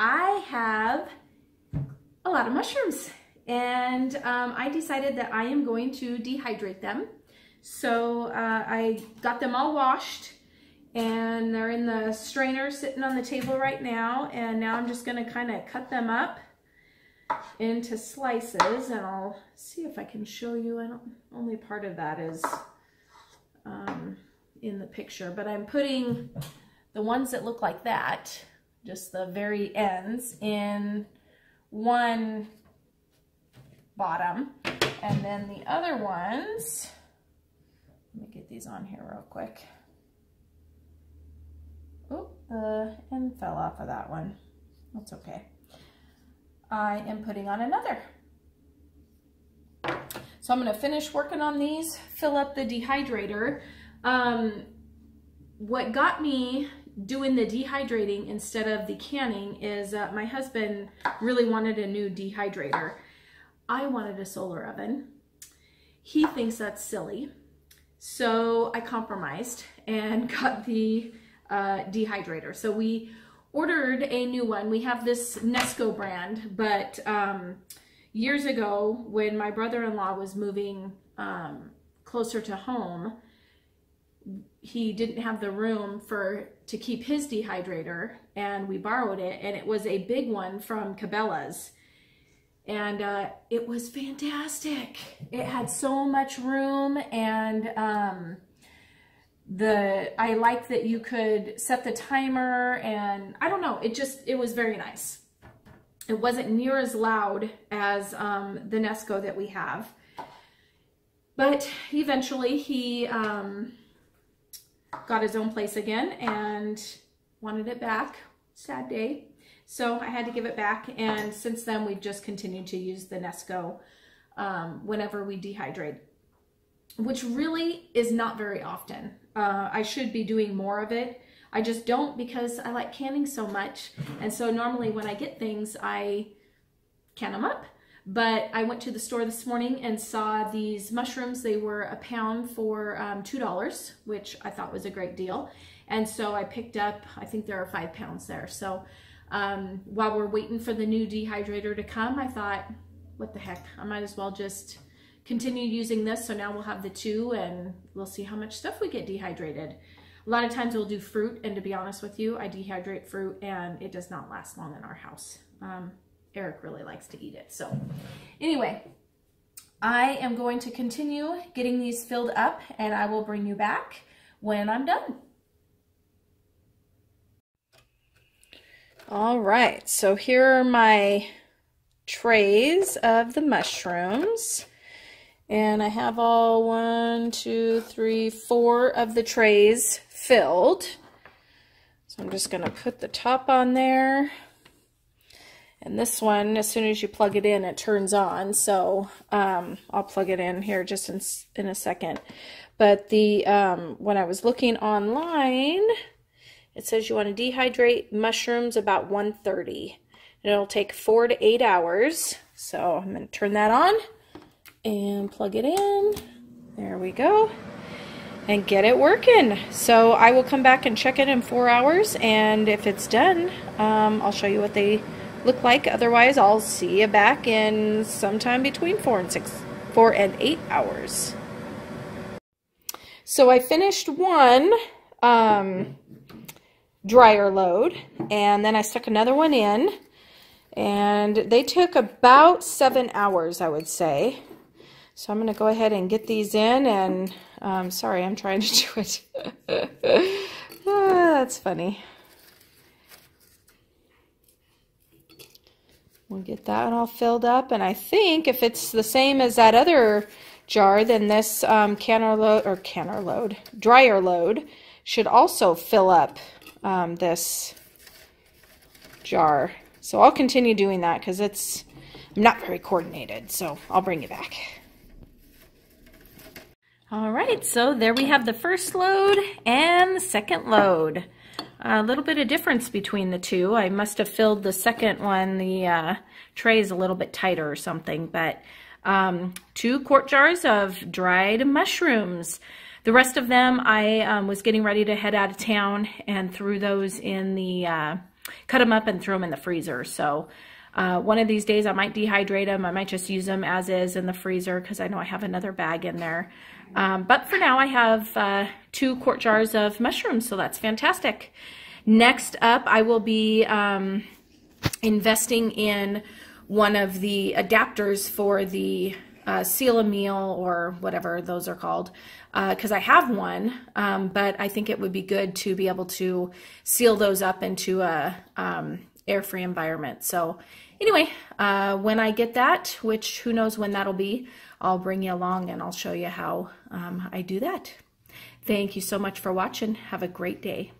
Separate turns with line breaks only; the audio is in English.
I have a lot of mushrooms, and I decided that I am going to dehydrate them. So I got them all washed, and they're in the strainer sitting on the table right now, and now I'm just going to kind of cut them up into slices, and I'll see if I can show you. Only part of that is in the picture, but I'm putting the ones that look like that, just the very ends, in one bottom, and then the other ones, let me get these on here real quick. Oh, the end fell off of that one. That's okay. I am putting on another. So I'm going to finish working on these, fill up the dehydrator. What got me doing the dehydrating instead of the canning is my husband really wanted a new dehydrator. I wanted a solar oven. He thinks that's silly. So I compromised and got the dehydrator. So we ordered a new one. We have this Nesco brand, but years ago when my brother-in-law was moving closer to home, he didn't have the room to keep his dehydrator, and we borrowed it, and it was a big one from Cabela's, and it was fantastic. It had so much room, and I like that you could set the timer, and I don't know, it was very nice. It wasn't near as loud as the Nesco that we have, but eventually he got his own place again and wanted it back. Sad day. So I had to give it back, and since then we've just continued to use the Nesco whenever we dehydrate, which really is not very often. I should be doing more of it. I just don't, because I like canning so much, and so normally when I get things I can them up. But I went to the store this morning and saw these mushrooms. They were a pound for $2, which I thought was a great deal. And so I picked up, I think there are 5 pounds there. So while we're waiting for the new dehydrator to come, I thought, what the heck, I might as well just continue using this. So now we'll have the 2, and we'll see how much stuff we get dehydrated. A lot of times we'll do fruit, and to be honest with you, I dehydrate fruit and it does not last long in our house. Eric really likes to eat it. So anyway, I am going to continue getting these filled up, and I will bring you back when I'm done. All right, so here are my trays of the mushrooms, and I have all 1, 2, 3, 4 of the trays filled. So I'm just going to put the top on there. And this one, as soon as you plug it in, it turns on. So I'll plug it in here just in a second. But when I was looking online, it says you want to dehydrate mushrooms about 1:30. It'll take 4 to 8 hours. So I'm going to turn that on and plug it in. There we go. And get it working. So I will come back and check it in 4 hours. And if it's done, I'll show you what they look like. Otherwise, I'll see you back in sometime between 4 and 8 hours. So I finished one dryer load, and then I stuck another one in, and they took about 7 hours, I would say. So I'm going to go ahead and get these in, and sorry, I'm trying to do it. That's funny. We'll get that all filled up, and I think if it's the same as that other jar, then this dryer load should also fill up this jar. So I'll continue doing that because I'm not very coordinated, so I'll bring you back. All right, so there we have the first load and the second load. A little bit of difference between the two. I must have filled the second one, the tray is a little bit tighter or something, but 2 quart jars of dried mushrooms. The rest of them I was getting ready to head out of town and threw those in the cut them up and throw them in the freezer. So one of these days I might dehydrate them. I might just use them as is in the freezer because I know I have another bag in there. But for now I have 2 quart jars of mushrooms, so that's fantastic. Next up, I will be investing in one of the adapters for the seal-a-meal or whatever those are called, because I have one, but I think it would be good to be able to seal those up into a air-free environment. So anyway, when I get that, which who knows when that'll be, I'll bring you along and I'll show you how I do that. Thank you so much for watching. Have a great day.